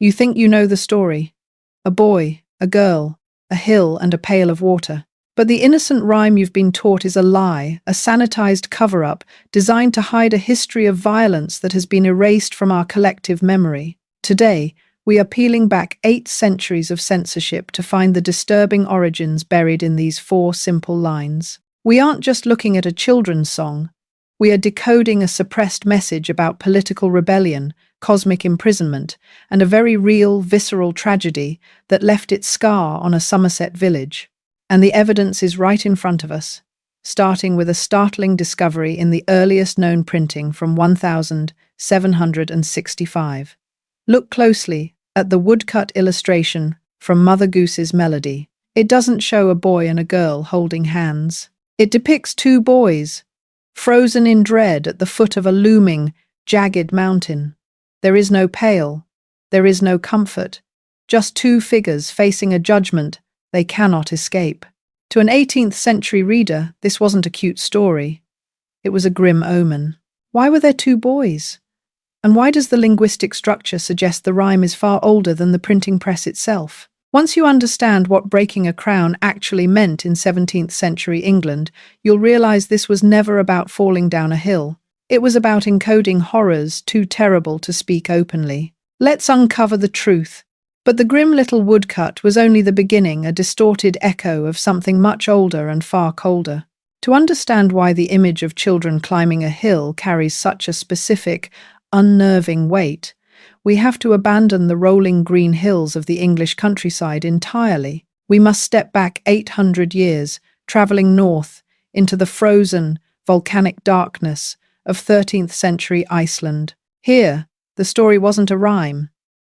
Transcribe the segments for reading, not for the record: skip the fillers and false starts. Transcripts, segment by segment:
You think you know the story. A boy, a girl, a hill and a pail of water. But the innocent rhyme you've been taught is a lie, a sanitized cover-up designed to hide a history of violence that has been erased from our collective memory. Today, we are peeling back 8 centuries of censorship to find the disturbing origins buried in these 4 simple lines. We aren't just looking at a children's song. We are decoding a suppressed message about political rebellion, cosmic imprisonment, and a very real, visceral tragedy that left its scar on a Somerset village. And the evidence is right in front of us, starting with a startling discovery in the earliest known printing from 1765. Look closely at the woodcut illustration from Mother Goose's Melody. It doesn't show a boy and a girl holding hands. It depicts 2 boys, frozen in dread at the foot of a looming, jagged mountain. There is no pail, there is no comfort, just 2 figures facing a judgment they cannot escape. To an 18th century reader, this wasn't a cute story. It was a grim omen. Why were there 2 boys? And why does the linguistic structure suggest the rhyme is far older than the printing press itself? Once you understand what breaking a crown actually meant in 17th century England, you'll realize this was never about falling down a hill. It was about encoding horrors too terrible to speak openly. Let's uncover the truth. But the grim little woodcut was only the beginning, a distorted echo of something much older and far colder. To understand why the image of children climbing a hill carries such a specific, unnerving weight, we have to abandon the rolling green hills of the English countryside entirely. We must step back 800 years, travelling north into the frozen, volcanic darkness of 13th century Iceland. Here, the story wasn't a rhyme.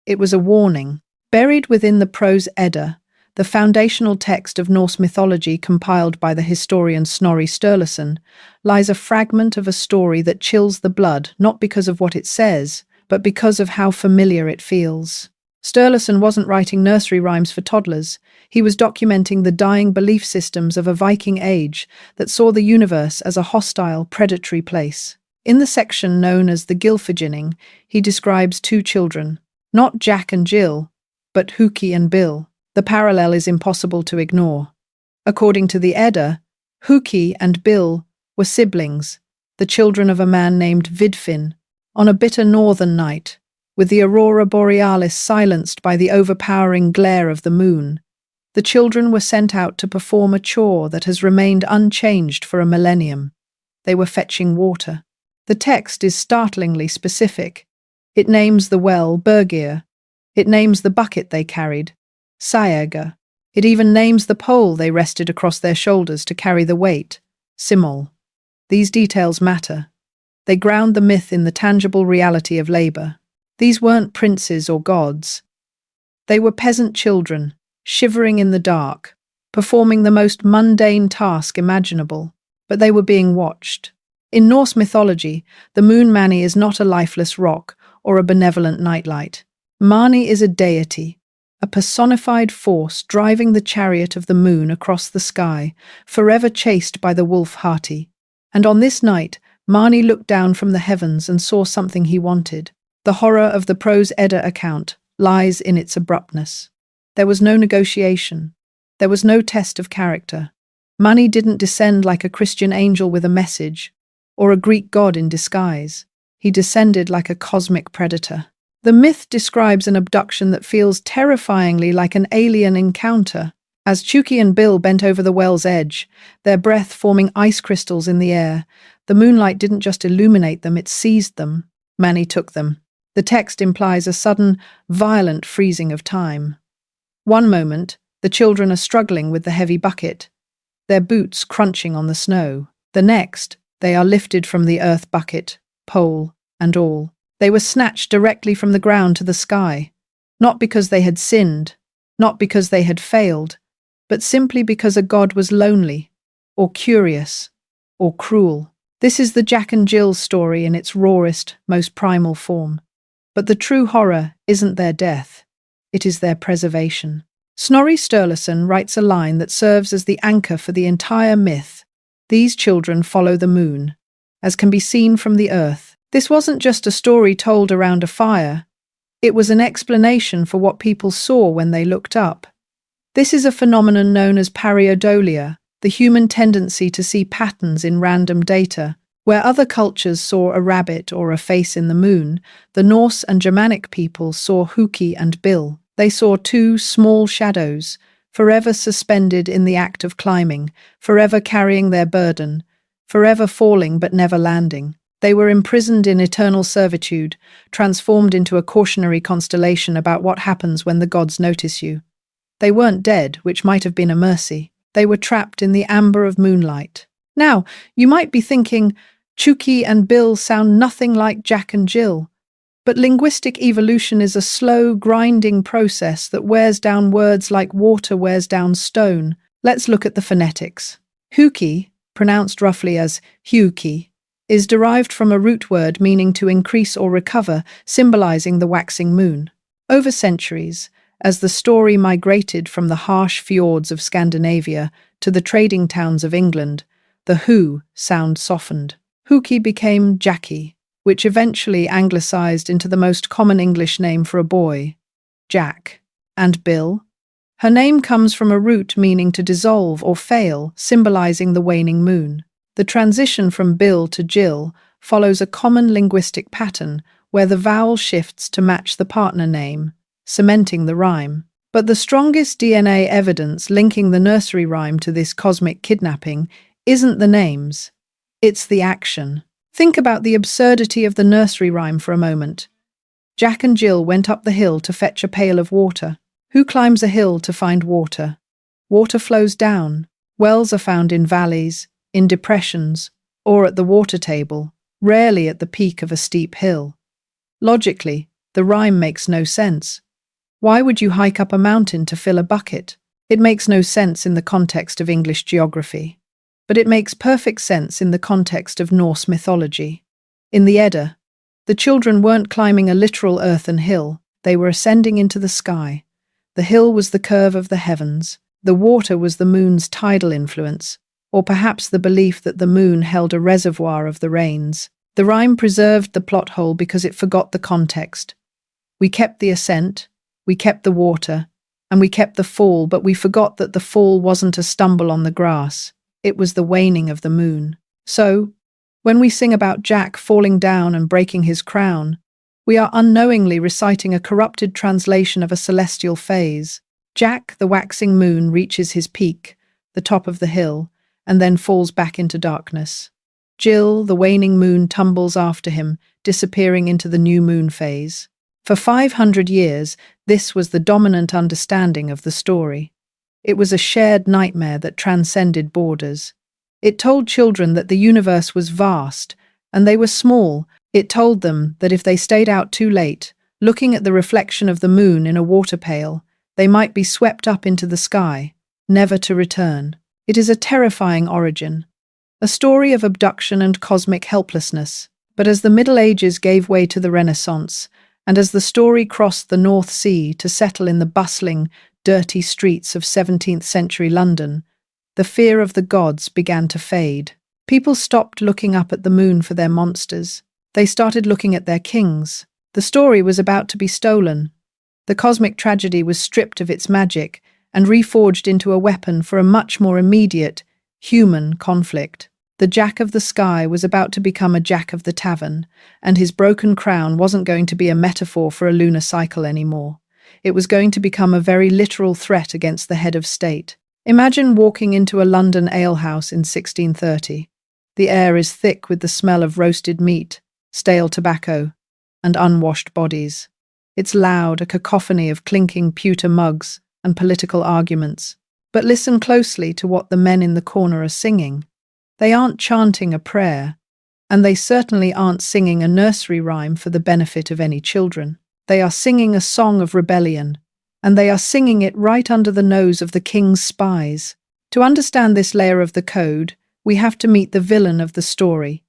It was a warning. Buried within the Prose Edda, the foundational text of Norse mythology compiled by the historian Snorri Sturluson, lies a fragment of a story that chills the blood, not because of what it says, but because of how familiar it feels. Sturluson wasn't writing nursery rhymes for toddlers. He was documenting the dying belief systems of a Viking age that saw the universe as a hostile, predatory place. In the section known as the Gylfaginning, he describes 2 children, not Jack and Jill, but Huki and Bill. The parallel is impossible to ignore. According to the Edda, Huki and Bill were siblings, the children of a man named Vidfinn. On a bitter northern night, with the aurora borealis silenced by the overpowering glare of the moon, the children were sent out to perform a chore that has remained unchanged for a millennium. They were fetching water. The text is startlingly specific. It names the well Bergir. It names the bucket they carried, Saega. It even names the pole they rested across their shoulders to carry the weight, Simol. These details matter. They ground the myth in the tangible reality of labor. These weren't princes or gods. They were peasant children, shivering in the dark, performing the most mundane task imaginable, but they were being watched. In Norse mythology, the moon Mani is not a lifeless rock or a benevolent nightlight. Mani is a deity, a personified force driving the chariot of the moon across the sky, forever chased by the wolf Hati. And on this night, Mani looked down from the heavens and saw something he wanted. The horror of the Prose Edda account lies in its abruptness. There was no negotiation. There was no test of character. Mani didn't descend like a Christian angel with a message, or a Greek god in disguise. He descended like a cosmic predator. The myth describes an abduction that feels terrifyingly like an alien encounter. As Chuki and Bill bent over the well's edge, their breath forming ice crystals in the air, the moonlight didn't just illuminate them, it seized them. Mani took them. The text implies a sudden, violent freezing of time. One moment, the children are struggling with the heavy bucket, their boots crunching on the snow. The next, they are lifted from the earth bucket, pole and all. They were snatched directly from the ground to the sky, not because they had sinned, not because they had failed, but simply because a god was lonely, or curious, or cruel. This is the Jack and Jill story in its rawest, most primal form. But the true horror isn't their death, it is their preservation. Snorri Sturluson writes a line that serves as the anchor for the entire myth. These children follow the moon, as can be seen from the earth. This wasn't just a story told around a fire. It was an explanation for what people saw when they looked up. This is a phenomenon known as pareidolia, the human tendency to see patterns in random data. Where other cultures saw a rabbit or a face in the moon, the Norse and Germanic people saw Huki and Bill. They saw two small shadows, forever suspended in the act of climbing, forever carrying their burden, forever falling but never landing. They were imprisoned in eternal servitude, transformed into a cautionary constellation about what happens when the gods notice you. They weren't dead, which might have been a mercy. They were trapped in the amber of moonlight. Now, you might be thinking, Chuki and Bill sound nothing like Jack and Jill. But linguistic evolution is a slow, grinding process that wears down words like water wears down stone. Let's look at the phonetics. Huki, pronounced roughly as Huki, is derived from a root word meaning to increase or recover, symbolizing the waxing moon. Over centuries, as the story migrated from the harsh fjords of Scandinavia to the trading towns of England, the Hu sound softened. Huki became Jackie, which eventually anglicized into the most common English name for a boy, Jack. And Bill? Her name comes from a root meaning to dissolve or fail, symbolizing the waning moon. The transition from Bill to Jill follows a common linguistic pattern where the vowel shifts to match the partner name, cementing the rhyme. But the strongest DNA evidence linking the nursery rhyme to this cosmic kidnapping isn't the names, it's the action. Think about the absurdity of the nursery rhyme for a moment. Jack and Jill went up the hill to fetch a pail of water. Who climbs a hill to find water? Water flows down. Wells are found in valleys, in depressions, or at the water table, rarely at the peak of a steep hill. Logically, the rhyme makes no sense. Why would you hike up a mountain to fill a bucket? It makes no sense in the context of English geography. But it makes perfect sense in the context of Norse mythology. In the Edda, the children weren't climbing a literal earthen hill, they were ascending into the sky. The hill was the curve of the heavens, the water was the moon's tidal influence, or perhaps the belief that the moon held a reservoir of the rains. The rhyme preserved the plot hole because it forgot the context. We kept the ascent, we kept the water, and we kept the fall, but we forgot that the fall wasn't a stumble on the grass. It was the waning of the moon. So, when we sing about Jack falling down and breaking his crown, we are unknowingly reciting a corrupted translation of a celestial phase. Jack, the waxing moon, reaches his peak, the top of the hill, and then falls back into darkness. Jill, the waning moon, tumbles after him, disappearing into the new moon phase. For 500 years, this was the dominant understanding of the story. It was a shared nightmare that transcended borders. It told children that the universe was vast, and they were small. It told them that if they stayed out too late, looking at the reflection of the moon in a water pail, they might be swept up into the sky, never to return. It is a terrifying origin, a story of abduction and cosmic helplessness. But as the Middle Ages gave way to the Renaissance, and as the story crossed the North Sea to settle in the bustling, dirty streets of 17th century London, the fear of the gods began to fade. People stopped looking up at the moon for their monsters. They started looking at their kings. The story was about to be stolen. The cosmic tragedy was stripped of its magic and reforged into a weapon for a much more immediate, human conflict. The Jack of the Sky was about to become a Jack of the Tavern, and his broken crown wasn't going to be a metaphor for a lunar cycle anymore. It was going to become a very literal threat against the head of state. Imagine walking into a London alehouse in 1630. The air is thick with the smell of roasted meat, stale tobacco, and unwashed bodies. It's loud, a cacophony of clinking pewter mugs and political arguments. But listen closely to what the men in the corner are singing. They aren't chanting a prayer, and they certainly aren't singing a nursery rhyme for the benefit of any children. They are singing a song of rebellion, and they are singing it right under the nose of the king's spies. To understand this layer of the code, we have to meet the villain of the story,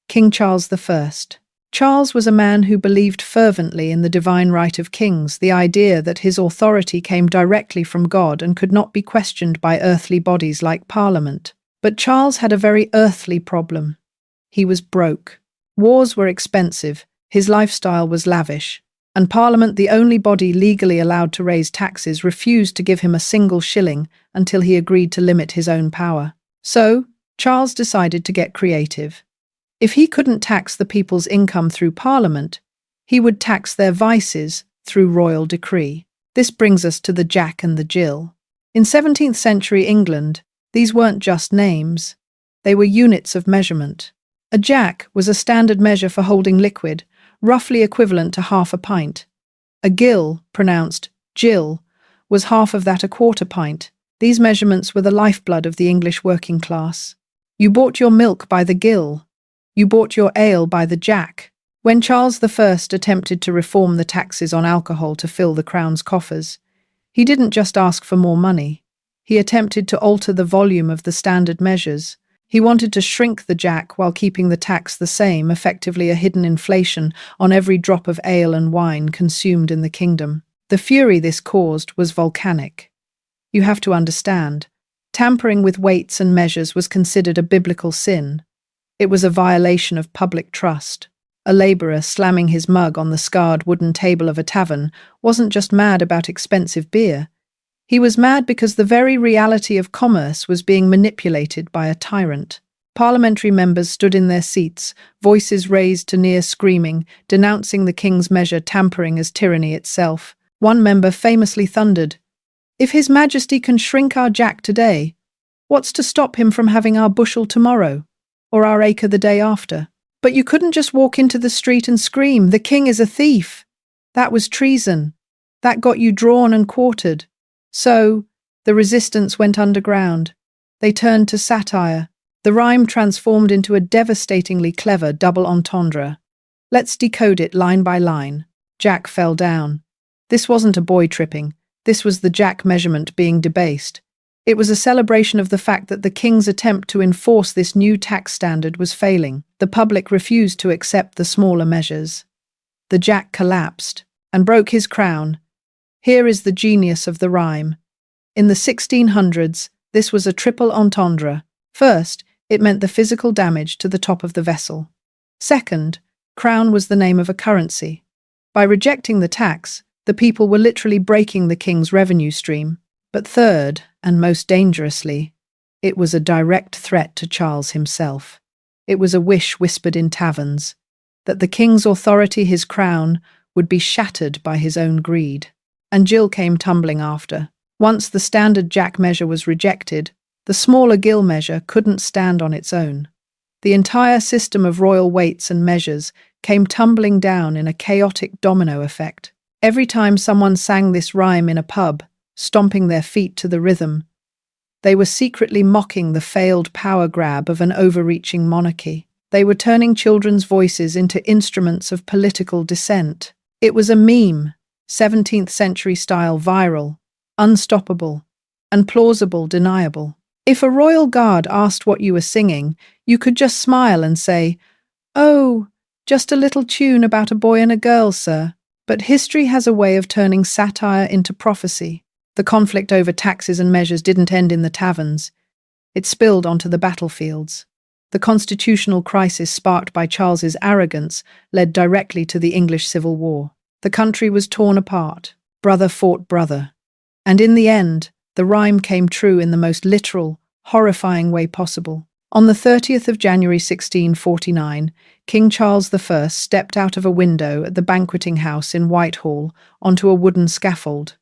King Charles I. Charles was a man who believed fervently in the divine right of kings, the idea that his authority came directly from God and could not be questioned by earthly bodies like Parliament. But Charles had a very earthly problem. He was broke. Wars were expensive, his lifestyle was lavish, And Parliament, the only body legally allowed to raise taxes, refused to give him a single shilling until he agreed to limit his own power. So, Charles decided to get creative. If he couldn't tax the people's income through Parliament, he would tax their vices through royal decree. This brings us to the Jack and the Jill. In 17th century England, these weren't just names. They were units of measurement. A jack was a standard measure for holding liquid, roughly equivalent to half a pint. A gill, pronounced Jill, was half of that, a quarter pint. These measurements were the lifeblood of the English working class. You bought your milk by the gill. You bought your ale by the jack. When Charles I attempted to reform the taxes on alcohol to fill the crown's coffers, he didn't just ask for more money. He attempted to alter the volume of the standard measures. He wanted to shrink the jack while keeping the tax the same, effectively a hidden inflation on every drop of ale and wine consumed in the kingdom. The fury this caused was volcanic. You have to understand, tampering with weights and measures was considered a biblical sin. It was a violation of public trust. A labourer slamming his mug on the scarred wooden table of a tavern wasn't just mad about expensive beer. He was mad because the very reality of commerce was being manipulated by a tyrant. Parliamentary members stood in their seats, voices raised to near screaming, denouncing the king's measure, tampering as tyranny itself. One member famously thundered, "If His Majesty can shrink our jack today, what's to stop him from having our bushel tomorrow, or our acre the day after?" But you couldn't just walk into the street and scream, "The king is a thief." That was treason. That got you drawn and quartered. So, the resistance went underground. They turned to satire. The rhyme transformed into a devastatingly clever double entendre. Let's decode it line by line. Jack fell down. This wasn't a boy tripping. This was the jack measurement being debased. It was a celebration of the fact that the king's attempt to enforce this new tax standard was failing. The public refused to accept the smaller measures. The jack collapsed and broke his crown. Here is the genius of the rhyme. In the 1600s, this was a triple entendre. First, it meant the physical damage to the top of the vessel. Second, crown was the name of a currency. By rejecting the tax, the people were literally breaking the king's revenue stream. But third, and most dangerously, it was a direct threat to Charles himself. It was a wish whispered in taverns, that the king's authority, his crown, would be shattered by his own greed. And Jill came tumbling after. Once the standard jack measure was rejected, the smaller gill measure couldn't stand on its own. The entire system of royal weights and measures came tumbling down in a chaotic domino effect. Every time someone sang this rhyme in a pub, stomping their feet to the rhythm, they were secretly mocking the failed power grab of an overreaching monarchy. They were turning children's voices into instruments of political dissent. It was a meme, 17th century style, viral, unstoppable, and plausible deniable. If a royal guard asked what you were singing, you could just smile and say, "Oh, just a little tune about a boy and a girl, sir." But history has a way of turning satire into prophecy. The conflict over taxes and measures didn't end in the taverns. It spilled onto the battlefields. The constitutional crisis sparked by Charles's arrogance led directly to the English Civil War. The country was torn apart. Brother fought brother. And in the end, the rhyme came true in the most literal, horrifying way possible. On the 30th of January 1649, King Charles I stepped out of a window at the banqueting house in Whitehall onto a wooden scaffold.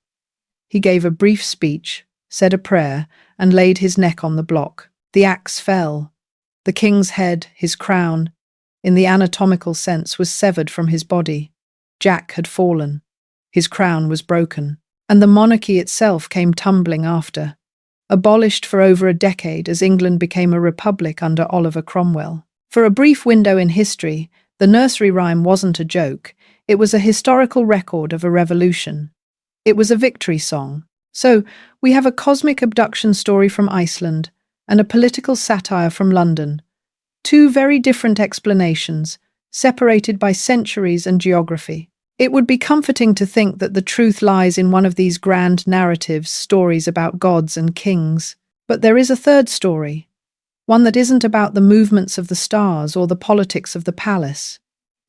He gave a brief speech, said a prayer, and laid his neck on the block. The axe fell. The king's head, his crown, in the anatomical sense, was severed from his body. Jack had fallen. His crown was broken. And the monarchy itself came tumbling after. Abolished for over a decade as England became a republic under Oliver Cromwell. For a brief window in history, the nursery rhyme wasn't a joke. It was a historical record of a revolution. It was a victory song. So, we have a cosmic abduction story from Iceland and a political satire from London. Two very different explanations, separated by centuries and geography. It would be comforting to think that the truth lies in one of these grand narratives, stories about gods and kings. But there is a third story, one that isn't about the movements of the stars or the politics of the palace.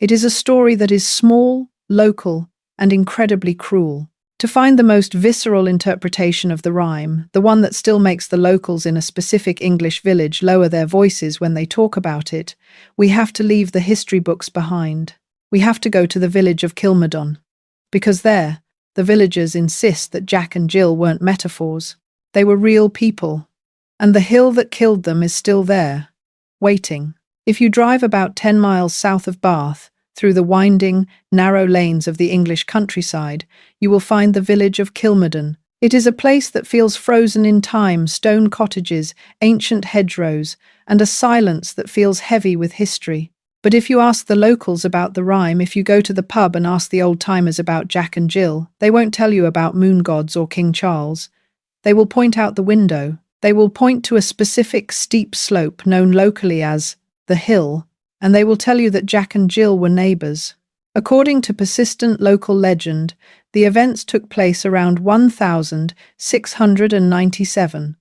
It is a story that is small, local, and incredibly cruel. To find the most visceral interpretation of the rhyme, the one that still makes the locals in a specific English village lower their voices when they talk about it, we have to leave the history books behind. We have to go to the village of Kilmadon. Because there, the villagers insist that Jack and Jill weren't metaphors. They were real people. And the hill that killed them is still there, waiting. If you drive about 10 miles south of Bath, through the winding, narrow lanes of the English countryside, you will find the village of Kilmadon. It is a place that feels frozen in time, stone cottages, ancient hedgerows, and a silence that feels heavy with history. But if you ask the locals about the rhyme, if you go to the pub and ask the old-timers about Jack and Jill, they won't tell you about moon gods or King Charles. They will point out the window. They will point to a specific steep slope known locally as the Hill, and they will tell you that Jack and Jill were neighbours. According to persistent local legend, the events took place around 1697.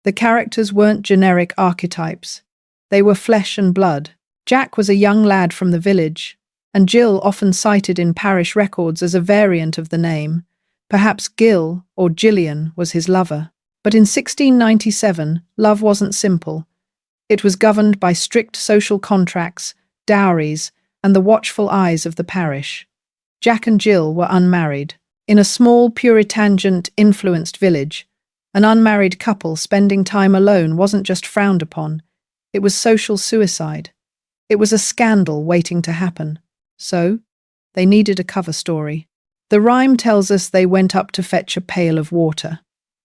The characters weren't generic archetypes. They were flesh and blood. Jack was a young lad from the village, and Jill often cited in parish records as a variant of the name. Perhaps Gil or Gillian was his lover. But in 1697, love wasn't simple. It was governed by strict social contracts, dowries, and the watchful eyes of the parish. Jack and Jill were unmarried. In a small, Puritan-influenced village, an unmarried couple spending time alone wasn't just frowned upon. It was social suicide. It was a scandal waiting to happen. So, they needed a cover story. The rhyme tells us they went up to fetch a pail of water.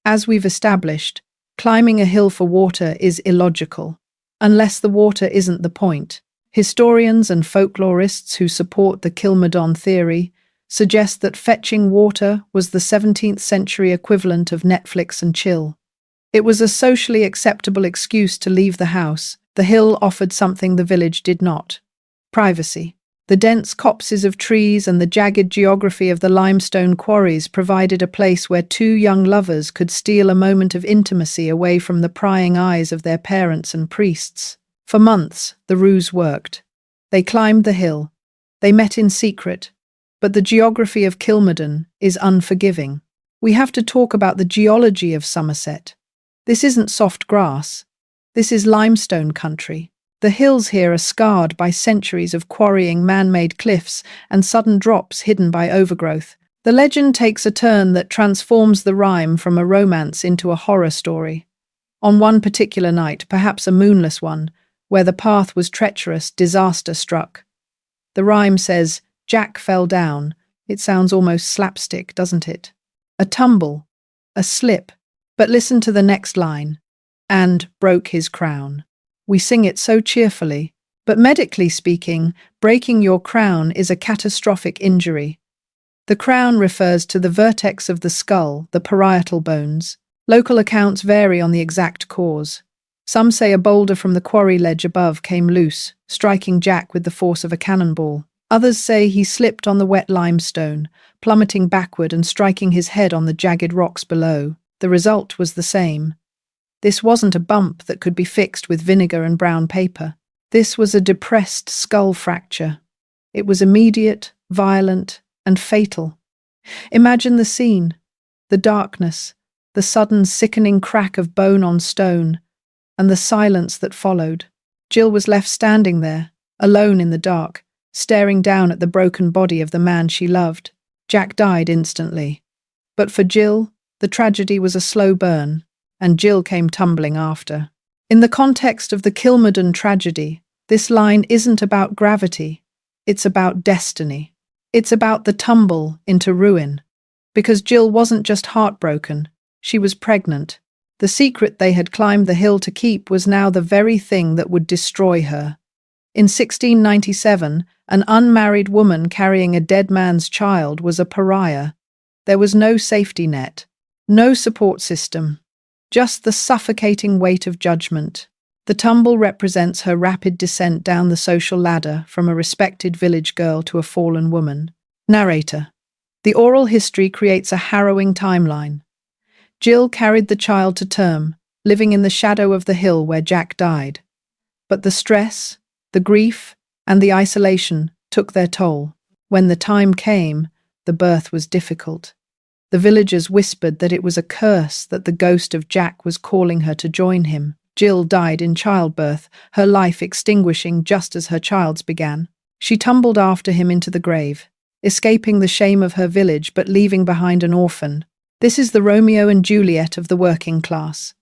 As we've established, climbing a hill for water is illogical. Unless the water isn't the point. Historians and folklorists who support the Kilmadon theory suggest that fetching water was the 17th century equivalent of Netflix and chill. It was a socially acceptable excuse to leave the house. The hill offered something the village did not: privacy. The dense copses of trees and the jagged geography of the limestone quarries provided a place where two young lovers could steal a moment of intimacy away from the prying eyes of their parents and priests. For months, the ruse worked. They climbed the hill. They met in secret. But the geography of Kilmadon is unforgiving. We have to talk about the geology of Somerset. This isn't soft grass. This is limestone country. The hills here are scarred by centuries of quarrying man-made cliffs and sudden drops hidden by overgrowth. The legend takes a turn that transforms the rhyme from a romance into a horror story. On one particular night, perhaps a moonless one, where the path was treacherous, disaster struck. The rhyme says, Jack fell down. It sounds almost slapstick, doesn't it? A tumble, a slip. But listen to the next line. And broke his crown. We sing it so cheerfully, but medically speaking, breaking your crown is a catastrophic injury. The crown refers to the vertex of the skull, the parietal bones. Local accounts vary on the exact cause. Some say a boulder from the quarry ledge above came loose, striking Jack with the force of a cannonball. Others say he slipped on the wet limestone, plummeting backward and striking his head on the jagged rocks below. The result was the same. This wasn't a bump that could be fixed with vinegar and brown paper. This was a depressed skull fracture. It was immediate, violent, and fatal. Imagine the scene, the darkness, the sudden sickening crack of bone on stone, and the silence that followed. Jill was left standing there, alone in the dark, staring down at the broken body of the man she loved. Jack died instantly. But for Jill, the tragedy was a slow burn, and Jill came tumbling after. In the context of the Kilmadon tragedy, this line isn't about gravity, it's about destiny. It's about the tumble into ruin. Because Jill wasn't just heartbroken, she was pregnant. The secret they had climbed the hill to keep was now the very thing that would destroy her. In 1697, an unmarried woman carrying a dead man's child was a pariah. There was no safety net, no support system. Just the suffocating weight of judgment. The tumble represents her rapid descent down the social ladder from a respected village girl to a fallen woman. Narrator. The oral history creates a harrowing timeline. Jill carried the child to term, living in the shadow of the hill where Jack died. But the stress, the grief, and the isolation took their toll. When the time came, the the birth was difficult. The villagers whispered that it was a curse, that the ghost of Jack was calling her to join him. Jill died in childbirth, her life extinguishing just as her child's began. She tumbled after him into the grave, escaping the shame of her village but leaving behind an orphan. This is the Romeo and Juliet of the working class.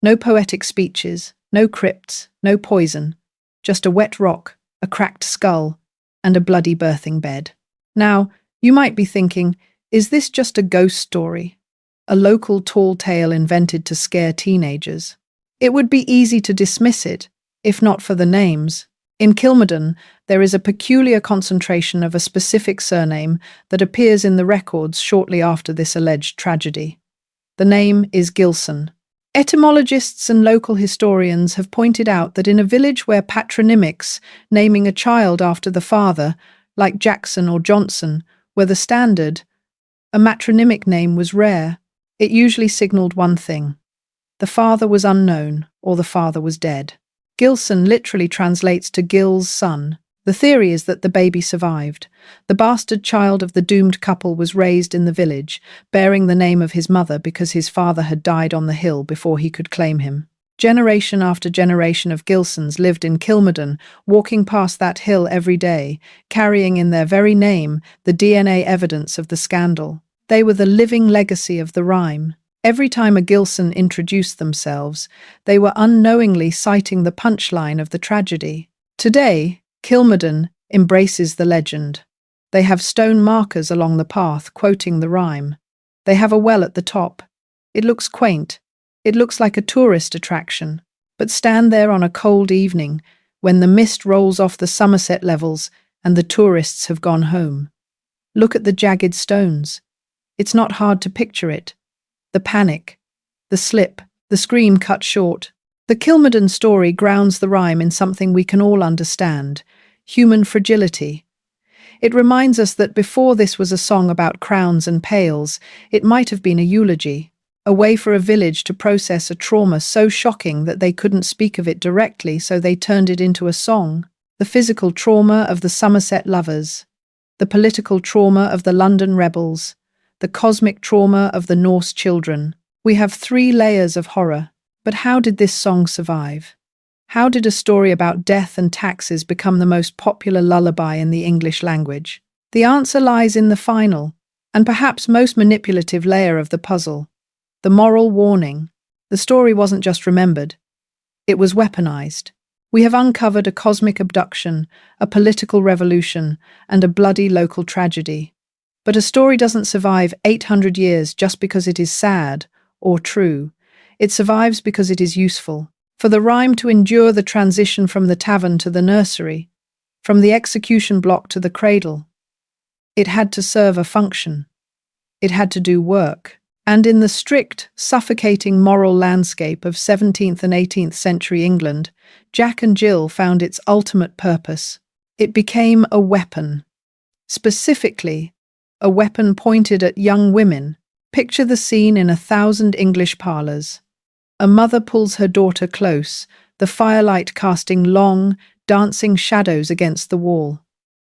No poetic speeches, no crypts, no poison, just a wet rock, a cracked skull, and a bloody birthing bed. Now, you might be thinking, is this just a ghost story? A local tall tale invented to scare teenagers? It would be easy to dismiss it, if not for the names. In Kilmerdon, there is a peculiar concentration of a specific surname that appears in the records shortly after this alleged tragedy. The name is Gilson. Etymologists and local historians have pointed out that in a village where patronymics, naming a child after the father, like Jackson or Johnson, were the standard, a matronymic name was rare. It usually signaled one thing: the father was unknown, or the father was dead. Gilson literally translates to Gil's son. The theory is that the baby survived. The bastard child of the doomed couple was raised in the village, bearing the name of his mother because his father had died on the hill before he could claim him. Generation after generation of Gilsons lived in Kilmerdon, walking past that hill every day, carrying in their very name the DNA evidence of the scandal. They were the living legacy of the rhyme. Every time a Gilson introduced themselves, they were unknowingly citing the punchline of the tragedy. Today, Kilmerdon embraces the legend. They have stone markers along the path quoting the rhyme. They have a well at the top. It looks quaint. It looks like a tourist attraction. But stand there on a cold evening when the mist rolls off the Somerset levels and the tourists have gone home. Look at the jagged stones. It's not hard to picture it. The panic, the slip, the scream cut short. The Kilmerdon story grounds the rhyme in something we can all understand: human fragility. It reminds us that before this was a song about crowns and pails, it might have been a eulogy, a way for a village to process a trauma so shocking that they couldn't speak of it directly, so they turned it into a song. The physical trauma of the Somerset lovers, the political trauma of the London rebels, the cosmic trauma of the Norse children. We have 3 layers of horror. But how did this song survive? How did a story about death and taxes become the most popular lullaby in the English language? The answer lies in the final, and perhaps most manipulative layer of the puzzle: the moral warning. The story wasn't just remembered, it was weaponized. We have uncovered a cosmic abduction, a political revolution, and a bloody local tragedy. But a story doesn't survive 800 years just because it is sad or true. It survives because it is useful. For the rhyme to endure the transition from the tavern to the nursery, from the execution block to the cradle, it had to serve a function. It had to do work. And in the strict, suffocating moral landscape of 17th and 18th century England, Jack and Jill found its ultimate purpose. It became a weapon. Specifically, a weapon pointed at young women. Picture the scene in 1,000 English parlours. A mother pulls her daughter close, the firelight casting long, dancing shadows against the wall.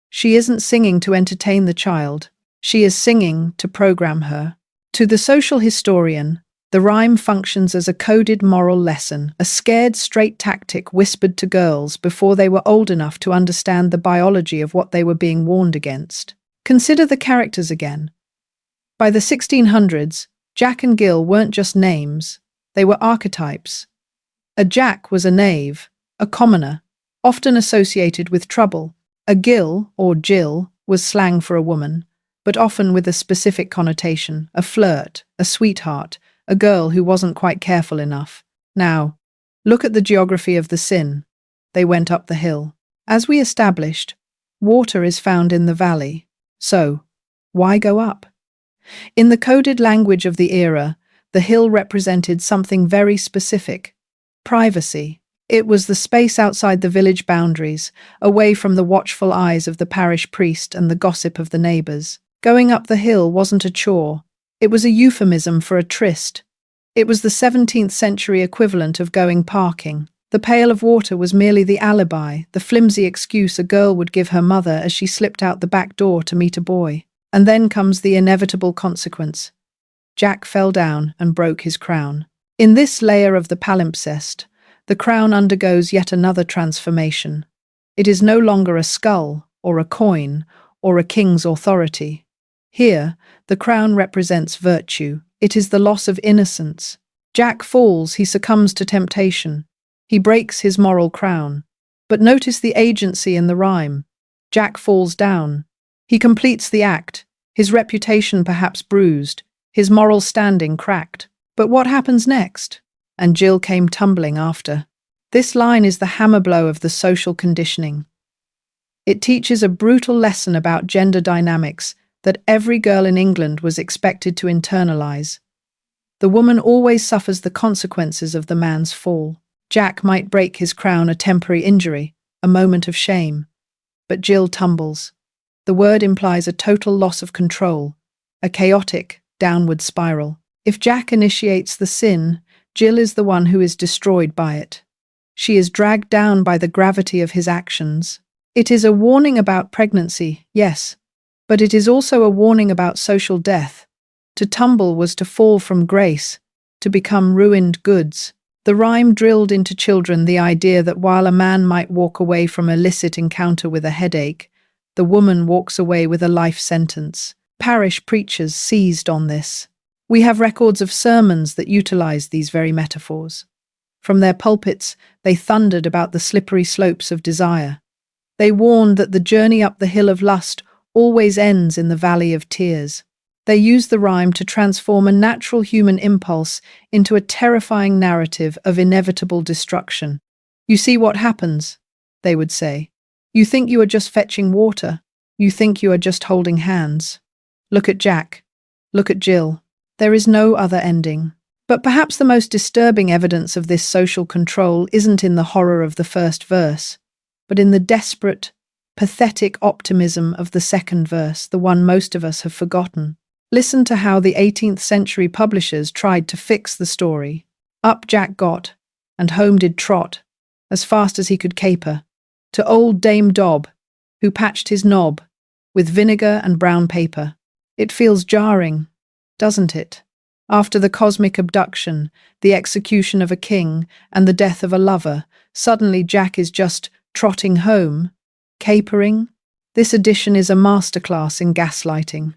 She isn't singing to entertain the child. She is singing to program her. To the social historian, the rhyme functions as a coded moral lesson, a scared straight tactic whispered to girls before they were old enough to understand the biology of what they were being warned against. Consider the characters again. By the 1600s, Jack and Gill weren't just names, they were archetypes. A Jack was a knave, a commoner, often associated with trouble. A Gill, or Jill, was slang for a woman, but often with a specific connotation: a flirt, a sweetheart, a girl who wasn't quite careful enough. Now, look at the geography of the sin. They went up the hill. As we established, water is found in the valley. So, why go up? In the coded language of the era, the hill represented something very specific: privacy. It was the space outside the village boundaries, away from the watchful eyes of the parish priest and the gossip of the neighbours. Going up the hill wasn't a chore. It was a euphemism for a tryst. It was the 17th century equivalent of going parking. The pail of water was merely the alibi, the flimsy excuse a girl would give her mother as she slipped out the back door to meet a boy. And then comes the inevitable consequence. Jack fell down and broke his crown. In this layer of the palimpsest, the crown undergoes yet another transformation. It is no longer a skull, or a coin, or a king's authority. Here, the crown represents virtue. It is the loss of innocence. Jack falls, he succumbs to temptation. He breaks his moral crown. But notice the agency in the rhyme. Jack falls down. He completes the act, his reputation perhaps bruised, his moral standing cracked. But what happens next? And Jill came tumbling after. This line is the hammer blow of the social conditioning. It teaches a brutal lesson about gender dynamics that every girl in England was expected to internalize. The woman always suffers the consequences of the man's fall. Jack might break his crown, a temporary injury, a moment of shame. But Jill tumbles. The word implies a total loss of control, a chaotic, downward spiral. If Jack initiates the sin, Jill is the one who is destroyed by it. She is dragged down by the gravity of his actions. It is a warning about pregnancy, yes, but it is also a warning about social death. To tumble was to fall from grace, to become ruined goods. The rhyme drilled into children the idea that while a man might walk away from illicit encounter with a headache, the woman walks away with a life sentence. Parish preachers seized on this. We have records of sermons that utilized these very metaphors. From their pulpits, they thundered about the slippery slopes of desire. They warned that the journey up the hill of lust always ends in the valley of tears. They used the rhyme to transform a natural human impulse into a terrifying narrative of inevitable destruction. You see what happens, they would say. You think you are just fetching water. You think you are just holding hands. Look at Jack. Look at Jill. There is no other ending. But perhaps the most disturbing evidence of this social control isn't in the horror of the first verse, but in the desperate, pathetic optimism of the second verse, the one most of us have forgotten. Listen to how the 18th century publishers tried to fix the story. Up Jack got, and home did trot, as fast as he could caper, to old Dame Dob, who patched his knob with vinegar and brown paper. It feels jarring, doesn't it? After the cosmic abduction, the execution of a king, and the death of a lover, suddenly Jack is just trotting home, capering. This edition is a masterclass in gaslighting.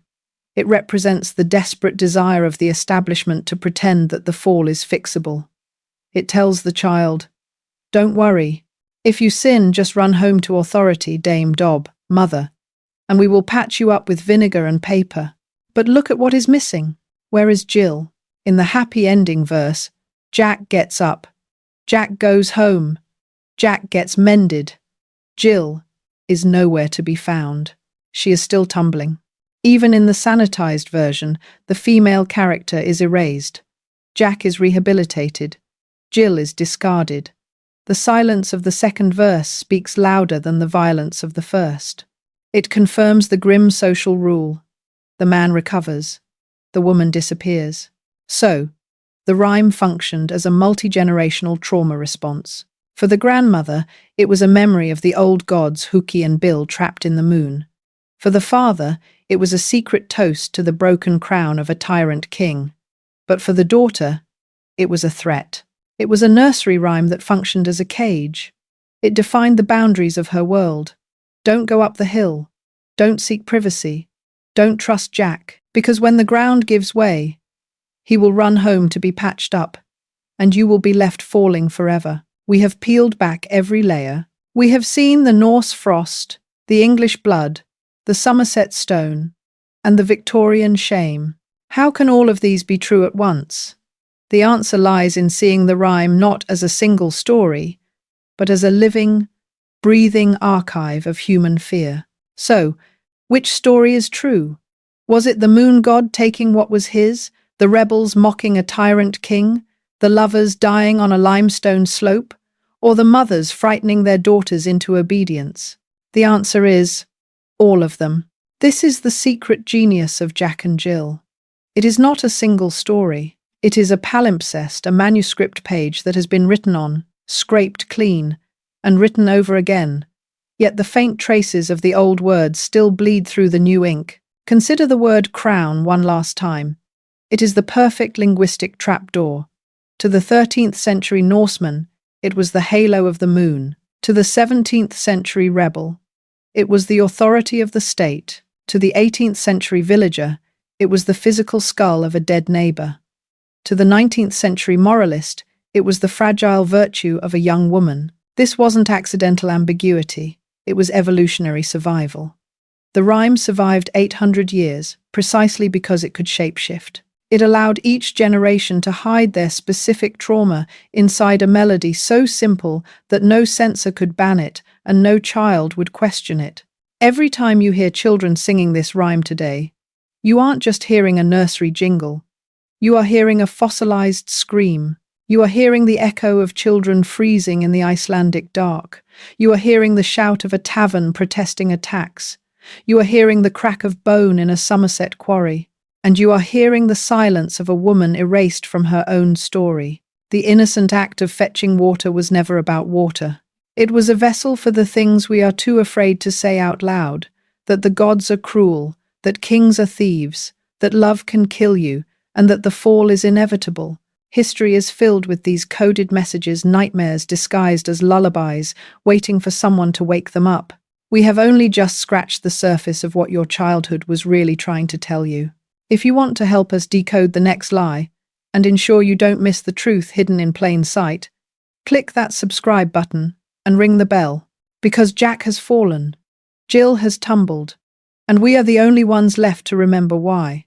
It represents the desperate desire of the establishment to pretend that the fall is fixable. It tells the child, "Don't worry. If you sin, just run home to authority, Dame Dob, mother, and we will patch you up with vinegar and paper." But look at what is missing. Where is Jill? In the happy ending verse, Jack gets up. Jack goes home. Jack gets mended. Jill is nowhere to be found. She is still tumbling. Even in the sanitized version, the female character is erased. Jack is rehabilitated. Jill is discarded. The silence of the second verse speaks louder than the violence of the first. It confirms the grim social rule. The man recovers. The woman disappears. So, the rhyme functioned as a multi-generational trauma response. For the grandmother, it was a memory of the old gods Huki and Bill trapped in the moon. For the father, it was a secret toast to the broken crown of a tyrant king. But for the daughter, it was a threat. It was a nursery rhyme that functioned as a cage. It defined the boundaries of her world. Don't go up the hill. Don't seek privacy. Don't trust Jack, because when the ground gives way, he will run home to be patched up, and you will be left falling forever. We have peeled back every layer. We have seen the Norse frost, the English blood, the Somerset stone, and the Victorian shame. How can all of these be true at once? The answer lies in seeing the rhyme not as a single story, but as a living, breathing archive of human fear. So, which story is true? Was it the moon god taking what was his, the rebels mocking a tyrant king, the lovers dying on a limestone slope, or the mothers frightening their daughters into obedience? The answer is all of them. This is the secret genius of Jack and Jill. It is not a single story. It is a palimpsest, a manuscript page that has been written on, scraped clean, and written over again. Yet the faint traces of the old words still bleed through the new ink, Consider the word crown one last time. It is the perfect linguistic trapdoor. To the 13th century Norseman, it was the halo of the moon. To the 17th century rebel, it was the authority of the state. To the 18th century villager, it was the physical skull of a dead neighbor. To the 19th century moralist, it was the fragile virtue of a young woman. This wasn't accidental ambiguity, it was evolutionary survival. The rhyme survived 800 years, precisely because it could shapeshift. It allowed each generation to hide their specific trauma inside a melody so simple that no censor could ban it and no child would question it. Every time you hear children singing this rhyme today, you aren't just hearing a nursery jingle. You are hearing a fossilized scream. You are hearing the echo of children freezing in the Icelandic dark. You are hearing the shout of a tavern protesting a tax. You are hearing the crack of bone in a Somerset quarry. And you are hearing the silence of a woman erased from her own story. The innocent act of fetching water was never about water. It was a vessel for the things we are too afraid to say out loud, that the gods are cruel, that kings are thieves, that love can kill you, and that the fall is inevitable. History is filled with these coded messages, nightmares disguised as lullabies, waiting for someone to wake them up. We have only just scratched the surface of what your childhood was really trying to tell you. If you want to help us decode the next lie and ensure you don't miss the truth hidden in plain sight, click that subscribe button and ring the bell, because Jack has fallen, Jill has tumbled, and we are the only ones left to remember why.